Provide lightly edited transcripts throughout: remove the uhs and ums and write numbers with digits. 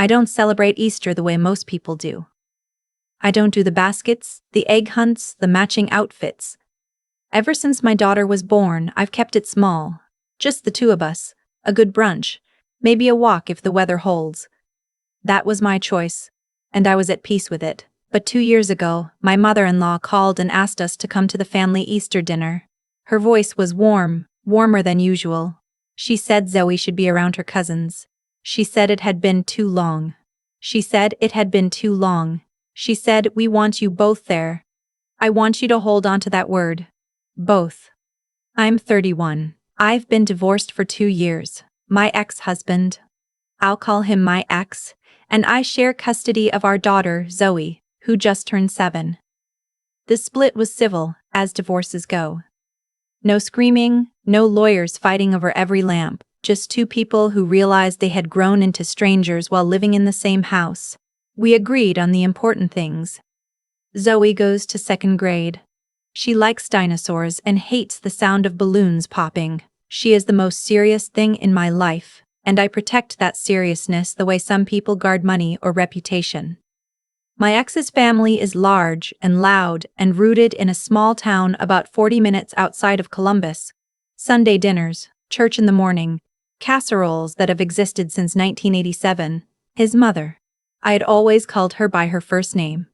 I don't celebrate Easter the way most people do. I don't do the baskets, the egg hunts, the matching outfits. Ever since my daughter was born, I've kept it small. Just the two of us, a good brunch, maybe a walk if the weather holds. That was my choice, and I was at peace with it. But 2 years ago, my mother-in-law called and asked us to come to the family Easter dinner. Her voice was warm, warmer than usual. She said Zoe should be around her cousins. She said it had been too long. She said, we want you both there. I want you to hold on to that word. Both. I'm 31. I've been divorced for 2 years. My ex-husband, I'll call him my ex, and I share custody of our daughter, Zoe, who just turned 7. The split was civil, as divorces go. No screaming, no lawyers fighting over every lamp, just two people who realized they had grown into strangers while living in the same house. We agreed on the important things. Zoe goes to 2nd grade. She likes dinosaurs and hates the sound of balloons popping. She is the most serious thing in my life, and I protect that seriousness the way some people guard money or reputation. My ex's family is large and loud and rooted in a small town about 40 minutes outside of Columbus. Sunday dinners, church in the morning, casseroles that have existed since 1987. His mother. I had always called her by her first name.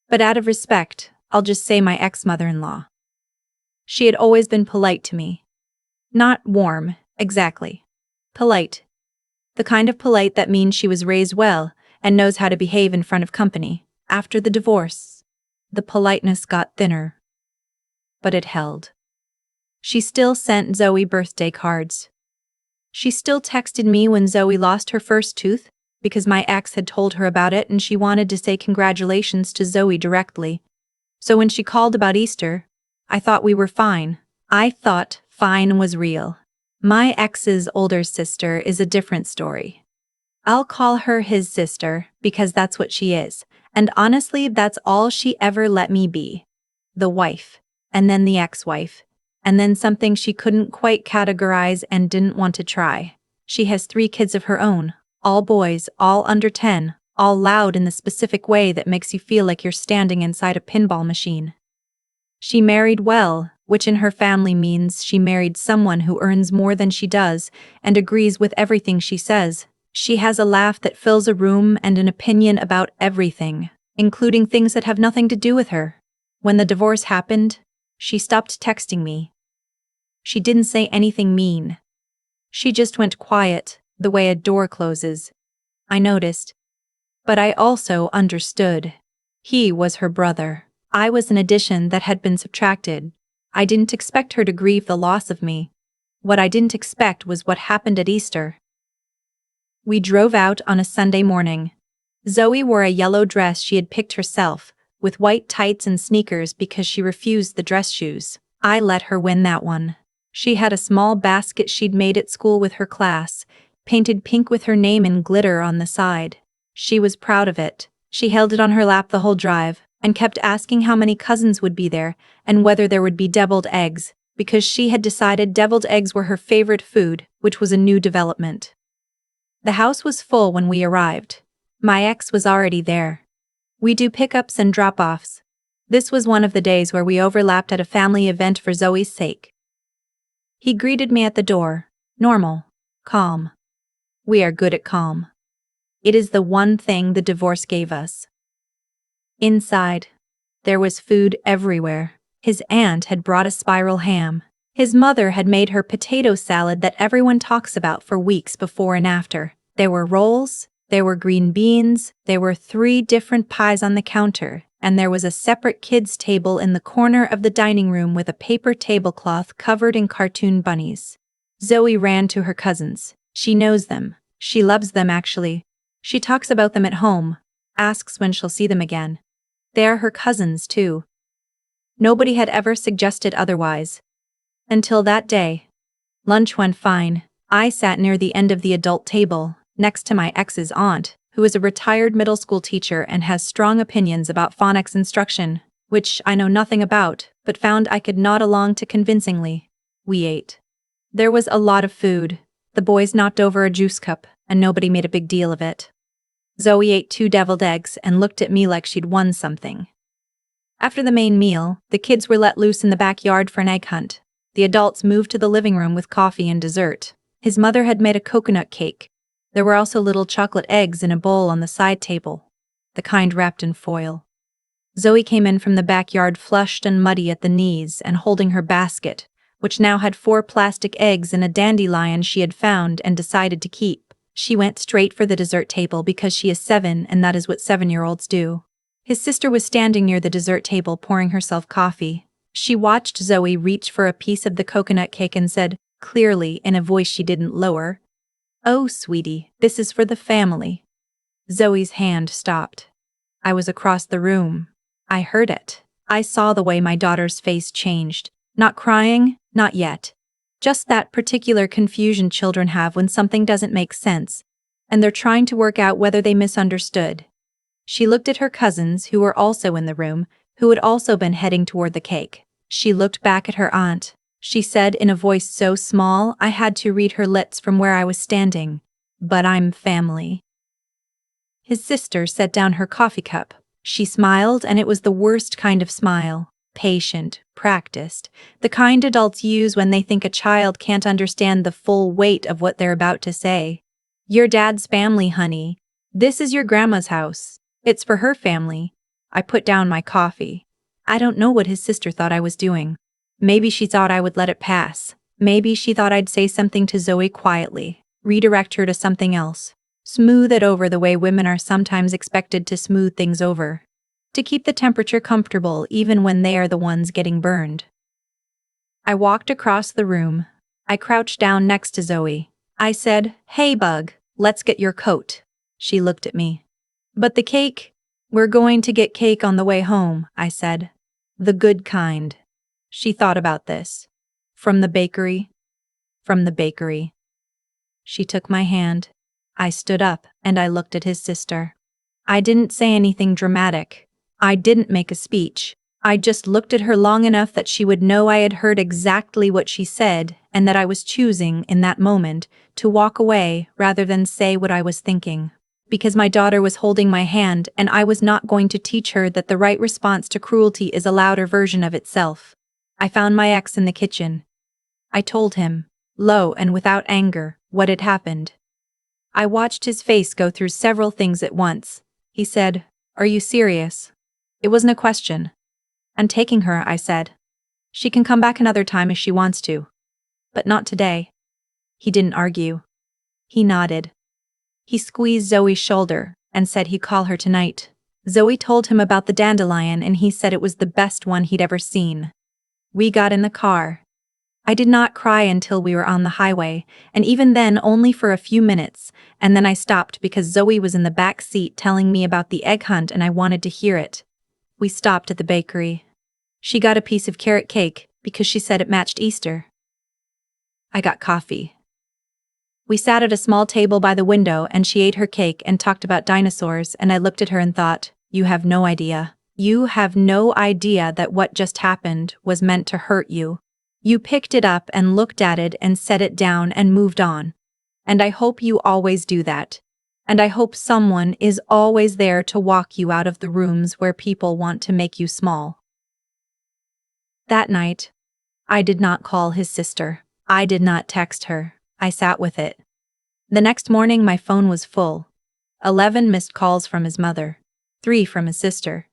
But out of respect, I'll just say my ex-mother-in-law. She had always been polite to me. Not warm, exactly. Polite. The kind of polite that means she was raised well and knows how to behave in front of company. After the divorce, the politeness got thinner. But it held. She still sent Zoe birthday cards. She still texted me when Zoe lost her first tooth, because my ex had told her about it and she wanted to say congratulations to Zoe directly. So when she called about Easter, I thought we were fine. I thought fine was real. My ex's older sister is a different story. I'll call her his sister because that's what she is, and honestly that's all she ever let me be. The wife, and then the ex-wife, and then something she couldn't quite categorize and didn't want to try. She has 3 kids of her own, all boys, all under 10, all loud in the specific way that makes you feel like you're standing inside a pinball machine. She married well, which in her family means she married someone who earns more than she does and agrees with everything she says. She has a laugh that fills a room and an opinion about everything, including things that have nothing to do with her. When the divorce happened, she stopped texting me. She didn't say anything mean. She just went quiet, the way a door closes. I noticed. But I also understood. He was her brother. I was an addition that had been subtracted. I didn't expect her to grieve the loss of me. What I didn't expect was what happened at Easter. We drove out on a Sunday morning. Zoe wore a yellow dress she had picked herself, with white tights and sneakers because she refused the dress shoes. I let her win that one. She had a small basket she'd made at school with her class, painted pink with her name in glitter on the side. She was proud of it. She held it on her lap the whole drive, and kept asking how many cousins would be there, and whether there would be deviled eggs, because she had decided deviled eggs were her favorite food, which was a new development. The house was full when we arrived. My ex was already there. We do pickups and drop-offs. This was one of the days where we overlapped at a family event for Zoe's sake. He greeted me at the door. Normal. Calm. We are good at calm. It is the one thing the divorce gave us. Inside, there was food everywhere. His aunt had brought a spiral ham. His mother had made her potato salad that everyone talks about for weeks before and after. There were rolls, there were green beans, there were 3 different pies on the counter, and there was a separate kids' table in the corner of the dining room with a paper tablecloth covered in cartoon bunnies. Zoe ran to her cousins. She knows them. She loves them actually. She talks about them at home, asks when she'll see them again. They're her cousins too. Nobody had ever suggested otherwise. Until that day. Lunch went fine. I sat near the end of the adult table, next to my ex's aunt, who is a retired middle school teacher and has strong opinions about phonics instruction, which I know nothing about, but found I could nod along to convincingly. We ate. There was a lot of food. The boys knocked over a juice cup, and nobody made a big deal of it. Zoe ate 2 deviled eggs and looked at me like she'd won something. After the main meal, the kids were let loose in the backyard for an egg hunt. The adults moved to the living room with coffee and dessert. His mother had made a coconut cake. There were also little chocolate eggs in a bowl on the side table, the kind wrapped in foil. Zoe came in from the backyard flushed and muddy at the knees and holding her basket, which now had 4 plastic eggs and a dandelion she had found and decided to keep. She went straight for the dessert table because she is 7 and that is what 7-year-olds do. His sister was standing near the dessert table pouring herself coffee. She watched Zoe reach for a piece of the coconut cake and said, clearly in a voice she didn't lower, "Oh, sweetie, this is for the family." Zoe's hand stopped. I was across the room. I heard it. I saw the way my daughter's face changed. Not crying, not yet. Just that particular confusion children have when something doesn't make sense, and they're trying to work out whether they misunderstood. She looked at her cousins, who were also in the room, who had also been heading toward the cake. She looked back at her aunt. She said in a voice so small I had to read her lips from where I was standing, "But I'm family." His sister set down her coffee cup. She smiled, and it was the worst kind of smile. Patient, practiced, the kind adults use when they think a child can't understand the full weight of what they're about to say. "Your dad's family, honey. This is your grandma's house. It's for her family." I put down my coffee. I don't know what his sister thought I was doing. Maybe she thought I would let it pass. Maybe she thought I'd say something to Zoe quietly, redirect her to something else. Smooth it over the way women are sometimes expected to smooth things over. To keep the temperature comfortable even when they are the ones getting burned. I walked across the room. I crouched down next to Zoe. I said, "Hey, Bug, let's get your coat." She looked at me. "But the cake?" "We're going to get cake on the way home," I said. "The good kind." She thought about this. "From the bakery?" "From the bakery." She took my hand. I stood up and I looked at his sister. I didn't say anything dramatic. I didn't make a speech. I just looked at her long enough that she would know I had heard exactly what she said and that I was choosing, in that moment, to walk away rather than say what I was thinking. Because my daughter was holding my hand and I was not going to teach her that the right response to cruelty is a louder version of itself. I found my ex in the kitchen. I told him, low and without anger, what had happened. I watched his face go through several things at once. He said, "Are you serious?" It wasn't a question. "I'm taking her," I said. "She can come back another time if she wants to. But not today." He didn't argue. He nodded. He squeezed Zoe's shoulder and said he'd call her tonight. Zoe told him about the dandelion and he said it was the best one he'd ever seen. We got in the car. I did not cry until we were on the highway, and even then only for a few minutes, and then I stopped because Zoe was in the back seat telling me about the egg hunt and I wanted to hear it. We stopped at the bakery. She got a piece of carrot cake because she said it matched Easter. I got coffee. We sat at a small table by the window and she ate her cake and talked about dinosaurs, and I looked at her and thought, "You have no idea. You have no idea that what just happened was meant to hurt you. You picked it up and looked at it and set it down and moved on. And I hope you always do that. And I hope someone is always there to walk you out of the rooms where people want to make you small." That night, I did not call his sister. I did not text her. I sat with it. The next morning my phone was full. 11 missed calls from his mother. 3 from his sister.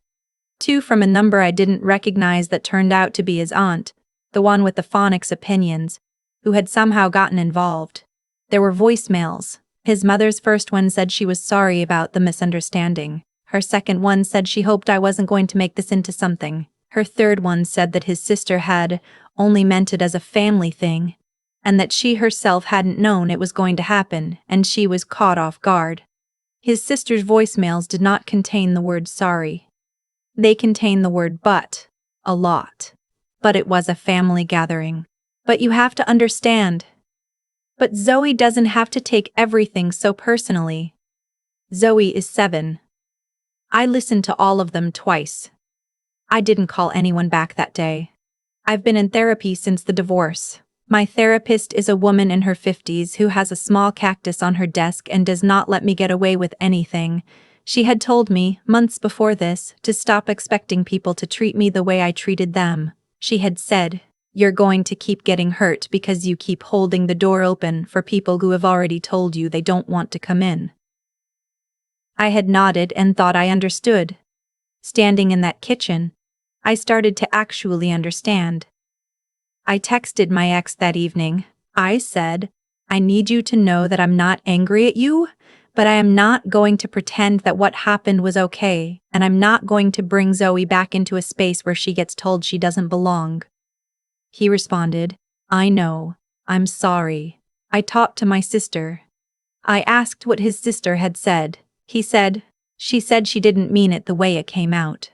2 from a number I didn't recognize that turned out to be his aunt, the one with the phonics opinions, who had somehow gotten involved. There were voicemails. His mother's first one said she was sorry about the misunderstanding. Her second one said she hoped I wasn't going to make this into something. Her third one said that his sister had only meant it as a family thing, and that she herself hadn't known it was going to happen, and she was caught off guard. His sister's voicemails did not contain the word sorry. They contained the word but, a lot. But it was a family gathering. But you have to understand. But Zoe doesn't have to take everything so personally. Zoe is 7. I listened to all of them twice. I didn't call anyone back that day. I've been in therapy since the divorce. My therapist is a woman in her 50s who has a small cactus on her desk and does not let me get away with anything. She had told me, months before this, to stop expecting people to treat me the way I treated them. She had said, "You're going to keep getting hurt because you keep holding the door open for people who have already told you they don't want to come in." I had nodded and thought I understood. Standing in that kitchen, I started to actually understand. I texted my ex that evening. I said, "I need you to know that I'm not angry at you, but I am not going to pretend that what happened was okay, and I'm not going to bring Zoe back into a space where she gets told she doesn't belong." He responded, "I know. I'm sorry. I talked to my sister." I asked what his sister had said. He said, "She said she didn't mean it the way it came out."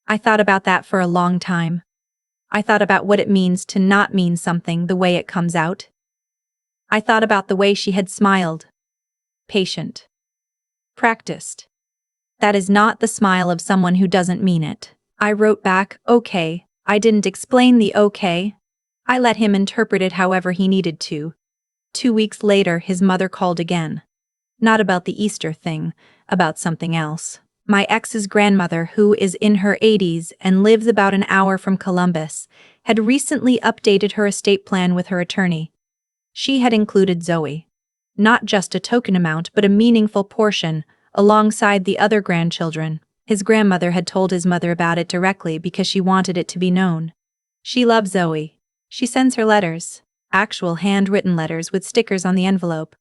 I thought about that for a long time. I thought about what it means to not mean something the way it comes out. I thought about the way she had smiled. Patient. Practiced. That is not the smile of someone who doesn't mean it. I wrote back, "Okay." I didn't explain the okay. I let him interpret it however he needed to. 2 weeks later, his mother called again. Not about the Easter thing, about something else. My ex's grandmother, who is in her 80s and lives about an hour from Columbus, had recently updated her estate plan with her attorney. She had included Zoe. Not just a token amount, but a meaningful portion, alongside the other grandchildren. His grandmother had told his mother about it directly because she wanted it to be known. She loves Zoe. She sends her letters, actual handwritten letters with stickers on the envelope.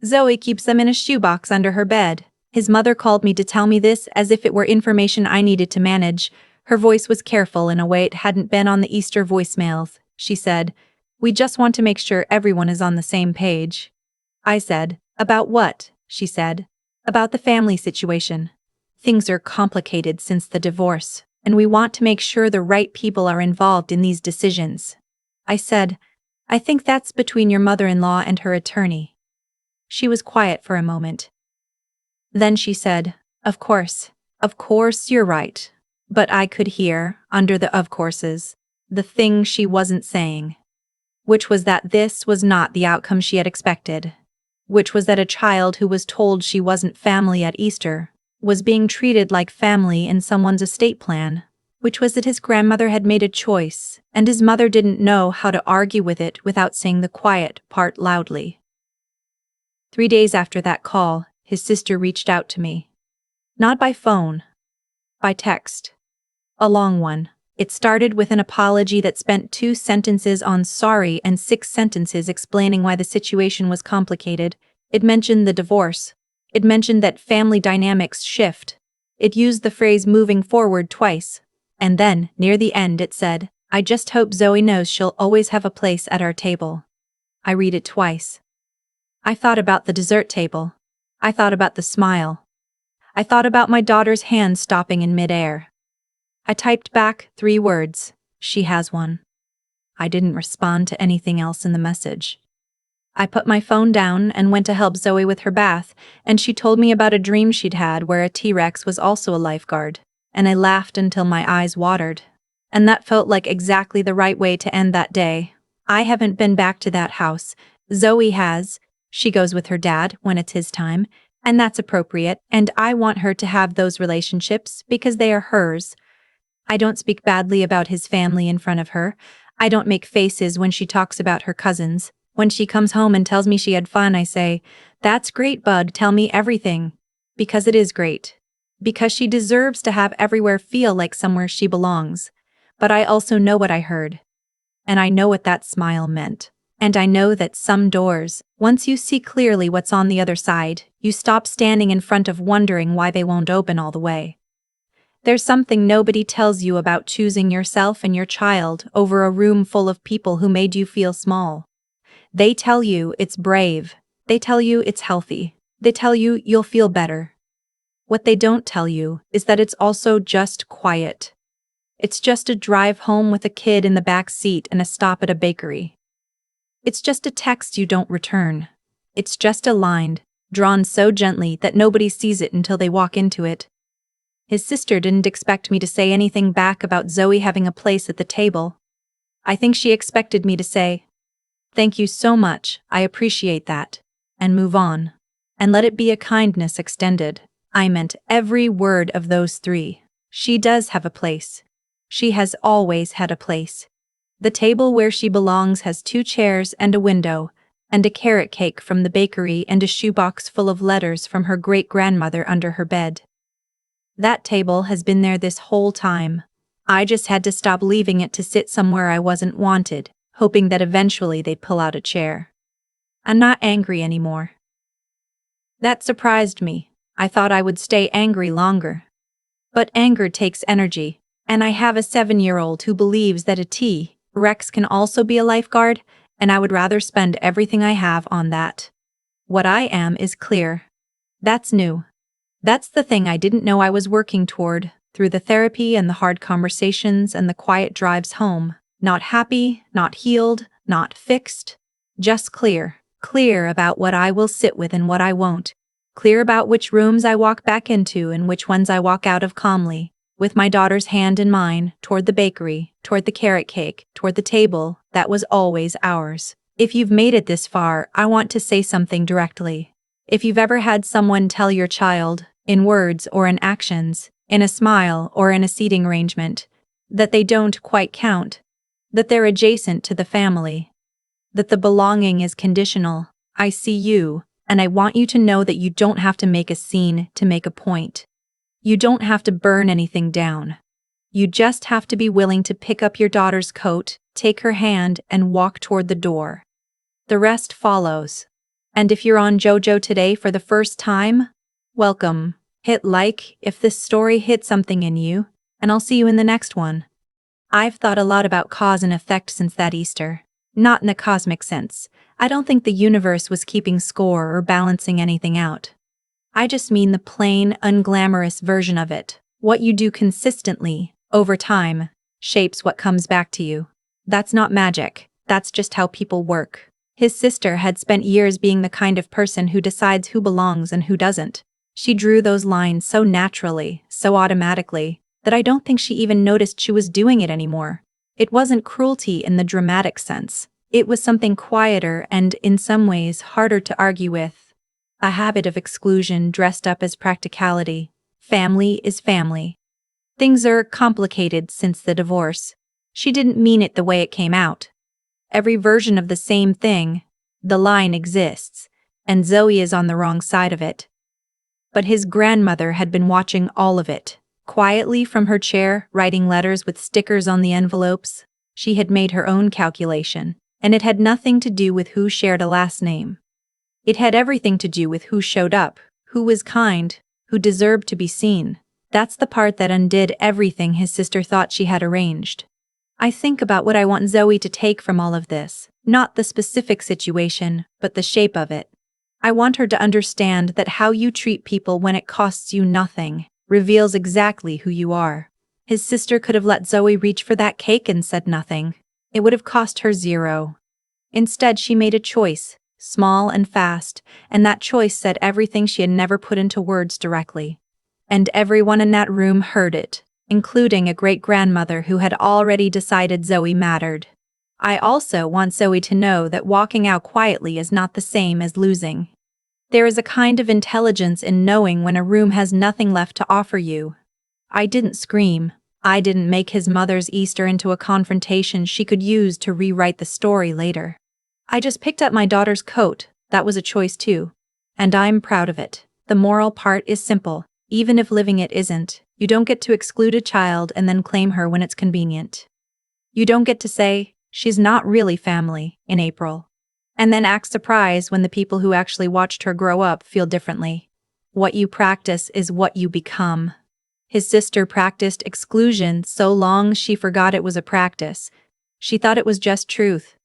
Zoe keeps them in a shoebox under her bed. His mother called me to tell me this as if it were information I needed to manage. Her voice was careful in a way it hadn't been on the Easter voicemails. She said, "We just want to make sure everyone is on the same page." I said, "About what?" She said, "About the family situation. Things are complicated since the divorce, and we want to make sure the right people are involved in these decisions." I said, "I think that's between your mother-in-law and her attorney." She was quiet for a moment. Then she said, of course, you're right." But I could hear, under the of courses, the thing she wasn't saying. Which was that this was not the outcome she had expected. Which was that a child who was told she wasn't family at Easter was being treated like family in someone's estate plan. Which was that his grandmother had made a choice, and his mother didn't know how to argue with it without saying the quiet part loudly. 3 days after that call, his sister reached out to me. Not by phone. By text. A long one. It started with an apology that spent 2 sentences on sorry and 6 sentences explaining why the situation was complicated. It mentioned the divorce. It mentioned that family dynamics shift. It used the phrase moving forward twice. And then, near the end, it said, "I just hope Zoe knows she'll always have a place at our table." I read it twice. I thought about the dessert table. I thought about the smile. I thought about my daughter's hand stopping in midair. I typed back 3 words, "She has one." I didn't respond to anything else in the message. I put my phone down and went to help Zoe with her bath, and she told me about a dream she'd had where a T-Rex was also a lifeguard, and I laughed until my eyes watered. And that felt like exactly the right way to end that day. I haven't been back to that house. Zoe has. She goes with her dad when it's his time, and that's appropriate, and I want her to have those relationships because they are hers. I don't speak badly about his family in front of her. I don't make faces when she talks about her cousins. When she comes home and tells me she had fun, I say, "That's great, bud, tell me everything." Because it is great. Because she deserves to have everywhere feel like somewhere she belongs. But I also know what I heard. And I know what that smile meant. And I know that some doors, once you see clearly what's on the other side, you stop standing in front of wondering why they won't open all the way. There's something nobody tells you about choosing yourself and your child over a room full of people who made you feel small. They tell you it's brave. They tell you it's healthy. They tell you you'll feel better. What they don't tell you is that it's also just quiet. It's just a drive home with a kid in the back seat and a stop at a bakery. It's just a text you don't return. It's just a line, drawn so gently that nobody sees it until they walk into it. His sister didn't expect me to say anything back about Zoe having a place at the table. I think she expected me to say, Thank you so much, I appreciate that. And move on. And let it be a kindness extended. I meant every word of those three. She does have a place. She has always had a place. The table where she belongs has 2 chairs and a window, and a carrot cake from the bakery and a shoebox full of letters from her great-grandmother under her bed. That table has been there this whole time. I just had to stop leaving it to sit somewhere I wasn't wanted, hoping that eventually they'd pull out a chair. I'm not angry anymore. That surprised me. I thought I would stay angry longer. But anger takes energy, and I have a 7-year-old who believes that a T-Rex can also be a lifeguard, and I would rather spend everything I have on that. What I am is clear. That's new. That's the thing I didn't know I was working toward, through the therapy and the hard conversations and the quiet drives home. Not happy, not healed, not fixed. Just clear. Clear about what I will sit with and what I won't. Clear about which rooms I walk back into and which ones I walk out of calmly, with my daughter's hand in mine, toward the bakery, toward the carrot cake, toward the table that was always ours. If you've made it this far, I want to say something directly. If you've ever had someone tell your child, in words or in actions, in a smile or in a seating arrangement, that they don't quite count, that they're adjacent to the family, that the belonging is conditional, I see you, and I want you to know that you don't have to make a scene to make a point. You don't have to burn anything down. You just have to be willing to pick up your daughter's coat, take her hand, and walk toward the door. The rest follows. And if you're on JoJo today for the first time, welcome. Hit like if this story hit something in you, and I'll see you in the next one. I've thought a lot about cause and effect since that Easter. Not in a cosmic sense. I don't think the universe was keeping score or balancing anything out. I just mean the plain, unglamorous version of it. What you do consistently, over time, shapes what comes back to you. That's not magic. That's just how people work. His sister had spent years being the kind of person who decides who belongs and who doesn't. She drew those lines so naturally, so automatically, that I don't think she even noticed she was doing it anymore. It wasn't cruelty in the dramatic sense. It was something quieter and, in some ways, harder to argue with. A habit of exclusion dressed up as practicality. Family is family. Things are complicated since the divorce. She didn't mean it the way it came out. Every version of the same thing, the line exists, and Zoe is on the wrong side of it. But his grandmother had been watching all of it. Quietly from her chair, writing letters with stickers on the envelopes, she had made her own calculation, and it had nothing to do with who shared a last name. It had everything to do with who showed up, who was kind, who deserved to be seen. That's the part that undid everything his sister thought she had arranged. I think about what I want Zoe to take from all of this, not the specific situation, but the shape of it. I want her to understand that how you treat people when it costs you nothing reveals exactly who you are. His sister could have let Zoe reach for that cake and said nothing. It would have cost her 0. Instead, she made a choice, small and fast, and that choice said everything she had never put into words directly. And everyone in that room heard it, including a great-grandmother who had already decided Zoe mattered. I also want Zoe to know that walking out quietly is not the same as losing. There is a kind of intelligence in knowing when a room has nothing left to offer you. I didn't scream. I didn't make his mother's Easter into a confrontation she could use to rewrite the story later. I just picked up my daughter's coat. That was a choice too. And I'm proud of it. The moral part is simple. Even if living it isn't, you don't get to exclude a child and then claim her when it's convenient. You don't get to say, she's not really family, in April, and then act surprised when the people who actually watched her grow up feel differently. What you practice is what you become. His sister practiced exclusion so long she forgot it was a practice. She thought it was just truth.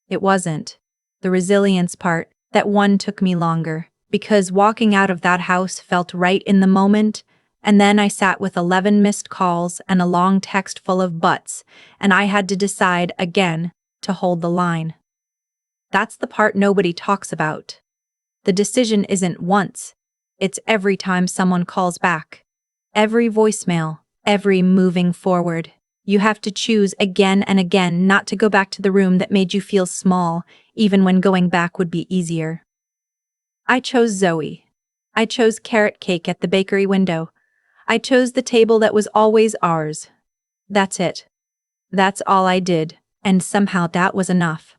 It wasn't. The resilience part, that one took me longer, because walking out of that house felt right in the moment, and then I sat with 11 missed calls and a long text full of buts, and I had to decide again to hold the line. That's the part nobody talks about. The decision isn't once. It's every time someone calls back. Every voicemail, every moving forward. You have to choose again and again not to go back to the room that made you feel small, even when going back would be easier. I chose Zoe. I chose carrot cake at the bakery window. I chose the table that was always ours. That's it. That's all I did, and somehow that was enough.